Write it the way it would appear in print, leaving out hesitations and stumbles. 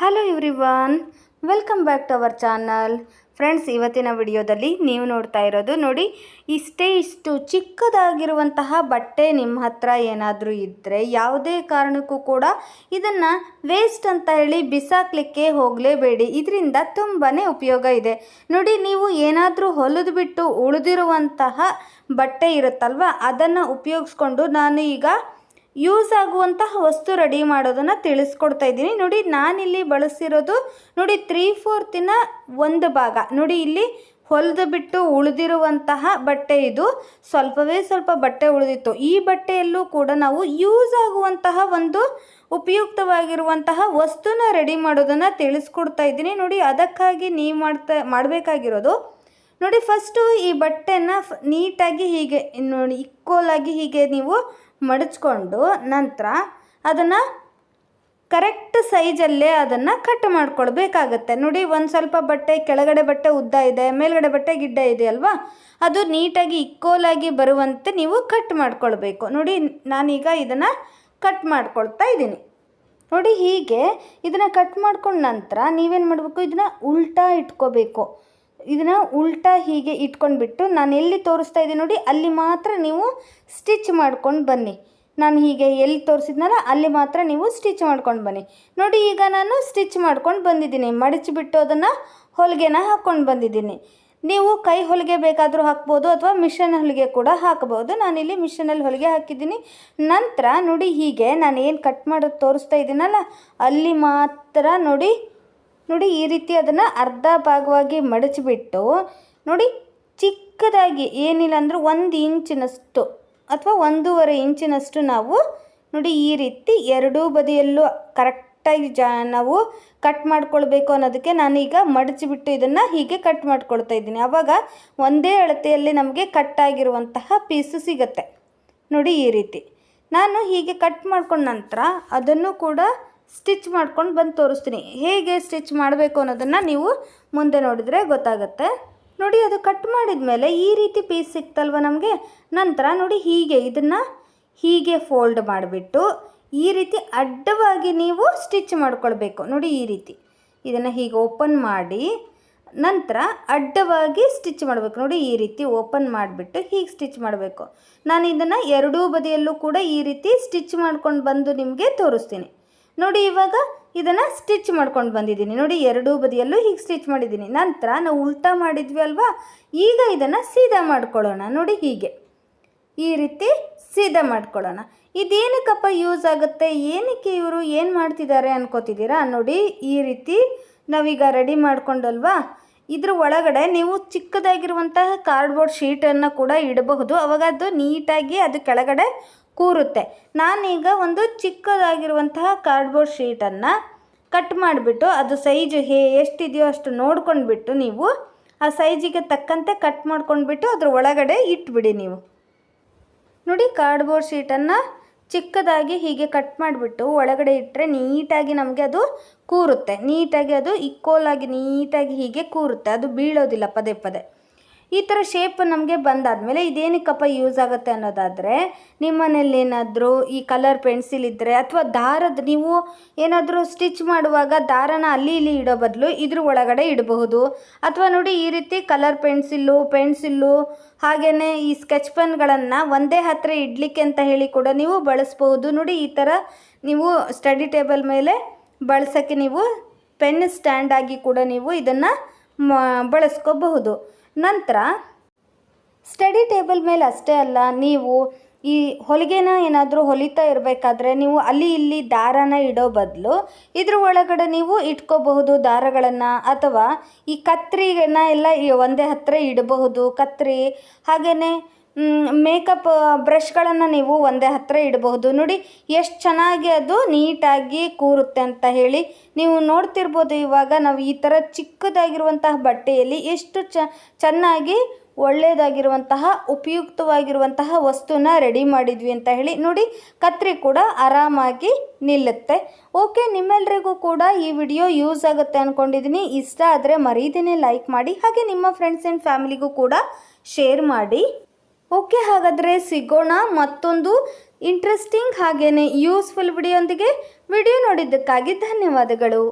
Hello everyone, welcome back to our channel. Friends, ಇವತ್ತಿನ ವಿಡಿಯೋದಲ್ಲಿ ನೀವು ನೋಡ್ತಾ ಇರೋದು ನೋಡಿ, ಇಷ್ಟು ಚಿಕ್ಕದಾಗಿರುವಂತಹ ಬಟ್ಟೆ ನಿಮ್ಮ ಹತ್ರ ಏನಾದರೂ ಇದ್ದರೆ ಯಾವುದೇ ಕಾರಣಕ್ಕೂ ಕೂಡ ಇದನ್ನು ವೇಸ್ಟ್ ಅಂತ ಹೇಳಿ ಬಿಸಾಕಲಿಕ್ಕೆ ಹೋಗಲೇಬೇಡಿ. ಇದರಿಂದ ತುಂಬಾ ಉಪಯೋಗ ಇದೆ. ನೋಡಿ, ನೀವು ಏನಾದರೂ ಹೊಲಿದು ಬಿಟ್ಟು ಉಳಿದಿರುವಂತಹ ಬಟ್ಟೆ ಇರುತ್ತಲ್ವ, ಅದನ್ನು ಉಪಯೋಗಿಸ್ಕೊಂಡು ನಾನು ಈಗ ಯೂಸ್ ಆಗುವಂತಹ ವಸ್ತು ರೆಡಿ ಮಾಡೋದನ್ನು ತಿಳಿಸ್ಕೊಡ್ತಾ ಇದ್ದೀನಿ. ನೋಡಿ, ನಾನಿಲ್ಲಿ ಬಳಸಿರೋದು ನೋಡಿ 3/4 ಒಂದು ಭಾಗ. ನೋಡಿ, ಇಲ್ಲಿ ಹೊಲಿದು ಬಿಟ್ಟು ಉಳಿದಿರುವಂತಹ ಬಟ್ಟೆ ಇದು. ಸ್ವಲ್ಪ ಬಟ್ಟೆ ಉಳಿದಿತ್ತು. ಈ ಬಟ್ಟೆಯಲ್ಲೂ ಕೂಡ ನಾವು ಯೂಸ್ ಆಗುವಂತಹ ಒಂದು ಉಪಯುಕ್ತವಾಗಿರುವಂತಹ ವಸ್ತುನ ರೆಡಿ ಮಾಡೋದನ್ನು ತಿಳಿಸ್ಕೊಡ್ತಾ ಇದ್ದೀನಿ. ನೋಡಿ, ಅದಕ್ಕಾಗಿ ನೀವು ಮಾಡಬೇಕಾಗಿರೋದು ನೋಡಿ, ಫಸ್ಟು ಈ ಬಟ್ಟೆನ ನೀಟಾಗಿ ಹೀಗೆ ನೋಡಿ ಇಕ್ವಲಾಗಿ ಹೀಗೆ ನೀವು ಮಡಚ್ಕೊಂಡು ನಂತರ ಅದನ್ನು ಕರೆಕ್ಟ್ ಸೈಜಲ್ಲೇ ಅದನ್ನು ಕಟ್ ಮಾಡ್ಕೊಳ್ಬೇಕಾಗತ್ತೆ. ನೋಡಿ, ಒಂದು ಸ್ವಲ್ಪ ಬಟ್ಟೆ ಕೆಳಗಡೆ ಬಟ್ಟೆ ಉದ್ದ ಇದೆ, ಮೇಲ್ಗಡೆ ಬಟ್ಟೆ ಗಿಡ್ಡ ಇದೆ ಅಲ್ವಾ, ಅದು ನೀಟಾಗಿ ಇಕ್ವಲಾಗಿ ಬರುವಂತೆ ನೀವು ಕಟ್ ಮಾಡ್ಕೊಳ್ಬೇಕು. ನೋಡಿ, ನಾನೀಗ ಇದನ್ನು ಕಟ್ ಮಾಡ್ಕೊಳ್ತಾ ಇದ್ದೀನಿ. ನೋಡಿ, ಹೀಗೆ ಇದನ್ನು ಕಟ್ ಮಾಡ್ಕೊಂಡ ನಂತರ ನೀವೇನು ಮಾಡಬೇಕು, ಇದನ್ನು ಉಲ್ಟಾ ಇಟ್ಕೋಬೇಕು. ಇದನ್ನು ಉಲ್ಟಾ ಹೀಗೆ ಇಟ್ಕೊಂಡ್ಬಿಟ್ಟು ನಾನು ಎಲ್ಲಿ ತೋರಿಸ್ತಾ ಇದ್ದೀನಿ ನೋಡಿ, ಅಲ್ಲಿ ಮಾತ್ರ ನೀವು ಸ್ಟಿಚ್ ಮಾಡ್ಕೊಂಡು ಬನ್ನಿ. ನಾನು ಹೀಗೆ ಎಲ್ಲಿ ತೋರಿಸಿದ್ನಲ್ಲ ಅಲ್ಲಿ ಮಾತ್ರ ನೀವು ಸ್ಟಿಚ್ ಮಾಡ್ಕೊಂಡು ಬನ್ನಿ. ನೋಡಿ, ಈಗ ನಾನು ಸ್ಟಿಚ್ ಮಾಡ್ಕೊಂಡು ಬಂದಿದ್ದೀನಿ. ಮಡಚಿಬಿಟ್ಟು ಅದನ್ನು ಹೊಲಿಗೆನ ಹಾಕ್ಕೊಂಡು ಬಂದಿದ್ದೀನಿ. ನೀವು ಕೈ ಹೊಲಿಗೆ ಬೇಕಾದರೂ ಹಾಕ್ಬೋದು ಅಥವಾ ಮಿಷನ್ ಹೊಲಿಗೆ ಕೂಡ ಹಾಕ್ಬೋದು. ನಾನಿಲ್ಲಿ ಮಿಷನಲ್ಲಿ ಹೊಲಿಗೆ ಹಾಕಿದ್ದೀನಿ. ನಂತರ ನೋಡಿ, ಹೀಗೆ ನಾನು ಏನು ಕಟ್ ಮಾಡೋದು ತೋರಿಸ್ತಾ ಇದ್ದೀನಲ್ಲ ಅಲ್ಲಿ ಮಾತ್ರ ನೋಡಿ ಈ ರೀತಿ ಅದನ್ನು ಅರ್ಧ ಭಾಗವಾಗಿ ಮಡಚಿಬಿಟ್ಟು ನೋಡಿ, ಚಿಕ್ಕದಾಗಿ ಏನಿಲ್ಲ ಅಂದರೂ 1 ಇಂಚಿನಷ್ಟು ಅಥವಾ 1.5 ಇಂಚಿನಷ್ಟು ನಾವು ನೋಡಿ ಈ ರೀತಿ ಎರಡೂ ಬದಿಯಲ್ಲೂ ಕರೆಕ್ಟಾಗಿ ನಾವು ಕಟ್ ಮಾಡ್ಕೊಳ್ಬೇಕು ಅನ್ನೋದಕ್ಕೆ ನಾನೀಗ ಮಡಚಿಬಿಟ್ಟು ಇದನ್ನು ಹೀಗೆ ಕಟ್ ಮಾಡ್ಕೊಳ್ತಾ ಇದ್ದೀನಿ. ಆವಾಗ ಒಂದೇ ಅಳತೆಯಲ್ಲಿ ನಮಗೆ ಕಟ್ಟಾಗಿರುವಂತಹ ಪೀಸು ಸಿಗುತ್ತೆ. ನೋಡಿ, ಈ ರೀತಿ ನಾನು ಹೀಗೆ ಕಟ್ ಮಾಡ್ಕೊಂಡ ನಂತರ ಅದನ್ನು ಕೂಡ ಸ್ಟಿಚ್ ಮಾಡ್ಕೊಂಡು ಬಂದು ತೋರಿಸ್ತೀನಿ. ಹೇಗೆ ಸ್ಟಿಚ್ ಮಾಡಬೇಕು ಅನ್ನೋದನ್ನು ನೀವು ಮುಂದೆ ನೋಡಿದರೆ ಗೊತ್ತಾಗುತ್ತೆ. ನೋಡಿ, ಅದು ಕಟ್ ಮಾಡಿದ ಮೇಲೆ ಈ ರೀತಿ ಪೀಸ್ ಸಿಕ್ತಲ್ವ ನಮಗೆ. ನಂತರ ನೋಡಿ, ಹೀಗೆ ಇದನ್ನು ಹೀಗೆ ಫೋಲ್ಡ್ ಮಾಡಿಬಿಟ್ಟು ಈ ರೀತಿ ಅಡ್ಡವಾಗಿ ನೀವು ಸ್ಟಿಚ್ ಮಾಡ್ಕೊಳ್ಬೇಕು. ನೋಡಿ, ಈ ರೀತಿ ಇದನ್ನು ಹೀಗೆ ಓಪನ್ ಮಾಡಿ ನಂತರ ಅಡ್ಡವಾಗಿ ಸ್ಟಿಚ್ ಮಾಡಬೇಕು. ನೋಡಿ, ಈ ರೀತಿ ಓಪನ್ ಮಾಡಿಬಿಟ್ಟು ಹೀಗೆ ಸ್ಟಿಚ್ ಮಾಡಬೇಕು. ನಾನು ಇದನ್ನು ಎರಡೂ ಬದಿಯಲ್ಲೂ ಕೂಡ ಈ ರೀತಿ ಸ್ಟಿಚ್ ಮಾಡ್ಕೊಂಡು ಬಂದು ನಿಮಗೆ ತೋರಿಸ್ತೀನಿ. ನೋಡಿ, ಇವಾಗ ಇದನ್ನು ಸ್ಟಿಚ್ ಮಾಡ್ಕೊಂಡು ಬಂದಿದ್ದೀನಿ. ನೋಡಿ, ಎರಡೂ ಬದಿಯಲ್ಲೂ ಹೀಗೆ ಸ್ಟಿಚ್ ಮಾಡಿದ್ದೀನಿ. ನಂತರ ನಾವು ಉಲ್ಟಾ ಮಾಡಿದ್ವಿ ಅಲ್ವಾ, ಈಗ ಇದನ್ನು ಸೀದಾ ಮಾಡ್ಕೊಳ್ಳೋಣ. ನೋಡಿ, ಹೀಗೆ ಈ ರೀತಿ ಸೀದಾ ಮಾಡ್ಕೊಳ್ಳೋಣ. ಇದೇನಕ್ಕಪ್ಪ ಯೂಸ್ ಆಗುತ್ತೆ, ಏನಕ್ಕೆ ಇವರು ಏನು ಮಾಡ್ತಿದ್ದಾರೆ ಅನ್ಕೋತಿದ್ದೀರಾ? ನೋಡಿ, ಈ ರೀತಿ ನಾವೀಗ ರೆಡಿ ಮಾಡ್ಕೊಂಡಲ್ವಾ, ಇದ್ರ ಒಳಗಡೆ ನೀವು ಚಿಕ್ಕದಾಗಿರುವಂತಹ ಕಾರ್ಡ್ಬೋರ್ಡ್ ಶೀಟನ್ನು ಕೂಡ ಇಡಬಹುದು. ಅವಾಗ ಅದು ನೀಟಾಗಿ ಅದು ಕೆಳಗಡೆ ಕೂರುತ್ತೆ. ನಾನೀಗ ಒಂದು ಚಿಕ್ಕದಾಗಿರುವಂತಹ ಕಾರ್ಡ್ಬೋರ್ಡ್ ಶೀಟನ್ನು ಕಟ್ ಮಾಡಿಬಿಟ್ಟು ಅದು ಸೈಜು ಎಷ್ಟಿದೆಯೋ ಅಷ್ಟು ನೋಡ್ಕೊಂಡ್ಬಿಟ್ಟು ನೀವು ಆ ಸೈಜಿಗೆ ತಕ್ಕಂತೆ ಕಟ್ ಮಾಡ್ಕೊಂಡ್ಬಿಟ್ಟು ಅದ್ರ ಒಳಗಡೆ ಇಟ್ಬಿಡಿ. ನೀವು ನೋಡಿ, ಕಾರ್ಡ್ಬೋರ್ಡ್ ಶೀಟನ್ನು ಚಿಕ್ಕದಾಗಿ ಹೀಗೆ ಕಟ್ ಮಾಡಿಬಿಟ್ಟು ಒಳಗಡೆ ಇಟ್ಟರೆ ನೀಟಾಗಿ ನಮಗೆ ಅದು ಕೂರುತ್ತೆ. ನೀಟಾಗಿ ಅದು ಈಕ್ವಲಾಗಿ ನೀಟಾಗಿ ಹೀಗೆ ಕೂರುತ್ತೆ, ಅದು ಬೀಳೋದಿಲ್ಲ ಪದೇ ಪದೇ. ಈ ಥರ ಶೇಪ್ ನಮಗೆ ಬಂದಾದಮೇಲೆ ಇದೇನಕ್ಕಪ್ಪ ಯೂಸ್ ಆಗುತ್ತೆ ಅನ್ನೋದಾದರೆ, ನಿಮ್ಮ ಮನೇಲಿ ಏನಾದರೂ ಈ ಕಲರ್ ಪೆನ್ಸಿಲ್ ಇದ್ದರೆ ಅಥವಾ ದಾರದ ನೀವು ಏನಾದರೂ ಸ್ಟಿಚ್ ಮಾಡುವಾಗ ದಾರನ ಅಲ್ಲಿ ಇಲ್ಲಿ ಇಡೋ ಬದಲು ಇದ್ರ ಒಳಗಡೆ ಇಡಬಹುದು. ಅಥವಾ ನೋಡಿ, ಈ ರೀತಿ ಕಲರ್ ಪೆನ್ಸಿಲ್ಲು ಹಾಗೆಯೇ ಈ ಸ್ಕೆಚ್ ಪೆನ್ಗಳನ್ನು ಒಂದೇ ಹತ್ತಿರ ಇಡಲಿಕ್ಕೆ ಅಂತ ಹೇಳಿ ಕೂಡ ನೀವು ಬಳಸ್ಬಹುದು. ನೋಡಿ, ಈ ಥರ ನೀವು ಸ್ಟಡಿ ಟೇಬಲ್ ಮೇಲೆ ಬಳಸೋಕ್ಕೆ ನೀವು ಪೆನ್ ಸ್ಟ್ಯಾಂಡ್ ಆಗಿ ಕೂಡ ನೀವು ಇದನ್ನು ಬಳಸ್ಕೋಬಹುದು. ನಂತರ ಸ್ಟಡಿ ಟೇಬಲ್ ಮೇಲೆ ಅಷ್ಟೇ ಅಲ್ಲ, ನೀವು ಈ ಹೊಲಿಗೆನ ಏನಾದರೂ ಹೊಲಿತಾ ಇರಬೇಕಾದ್ರೆ ನೀವು ಅಲ್ಲಿ ಇಲ್ಲಿ ದಾರನ ಇಡೋ ಬದಲು ಇದ್ರ ಒಳಗಡೆ ನೀವು ಇಟ್ಕೋಬಹುದು ದಾರಗಳನ್ನು. ಅಥವಾ ಈ ಕತ್ರಿನ ಎಲ್ಲ ಒಂದೇ ಹತ್ತಿರ ಇಡಬಹುದು. ಕತ್ರಿ ಹಾಗೆಯೇ ಮೇಕಪ್ ಬ್ರಷ್ಗಳನ್ನು ನೀವು ಒಂದೇ ಹತ್ತಿರ ಇಡಬಹುದು. ನೋಡಿ, ಎಷ್ಟು ಚೆನ್ನಾಗಿ ಅದು ನೀಟಾಗಿ ಕೂರುತ್ತೆ ಅಂತ ಹೇಳಿ ನೀವು ನೋಡ್ತಿರ್ಬೋದು. ಇವಾಗ ನಾವು ಈ ಥರ ಚಿಕ್ಕದಾಗಿರುವಂತಹ ಬಟ್ಟೆಯಲ್ಲಿ ಎಷ್ಟು ಚೆನ್ನಾಗಿ ಒಳ್ಳೆಯದಾಗಿರುವಂತಹ ಉಪಯುಕ್ತವಾಗಿರುವಂತಹ ವಸ್ತುನ ರೆಡಿ ಮಾಡಿದ್ವಿ ಅಂತ ಹೇಳಿ. ನೋಡಿ, ಕತ್ರಿ ಕೂಡ ಆರಾಮಾಗಿ ನಿಲ್ಲುತ್ತೆ. ಓಕೆ, ನಿಮ್ಮೆಲ್ಲರಿಗೂ ಕೂಡ ಈ ವಿಡಿಯೋ ಯೂಸ್ ಆಗುತ್ತೆ ಅಂದ್ಕೊಂಡಿದ್ದೀನಿ. ಇಷ್ಟ ಆದರೆ ಮರೀದೇನೆ ಲೈಕ್ ಮಾಡಿ, ಹಾಗೆ ನಿಮ್ಮ ಫ್ರೆಂಡ್ಸ್ ಆ್ಯಂಡ್ ಫ್ಯಾಮಿಲಿಗೂ ಕೂಡ ಶೇರ್ ಮಾಡಿ. ಓಕೆ, ಹಾಗಾದರೆ ಸಿಗೋಣ ಮತ್ತೊಂದು ಇಂಟ್ರೆಸ್ಟಿಂಗ್ ಹಾಗೆಯೇ ಯೂಸ್ಫುಲ್ ವಿಡಿಯೋಂದಿಗೆ. ವಿಡಿಯೋ ನೋಡಿದ್ದಕ್ಕಾಗಿ ಧನ್ಯವಾದಗಳು.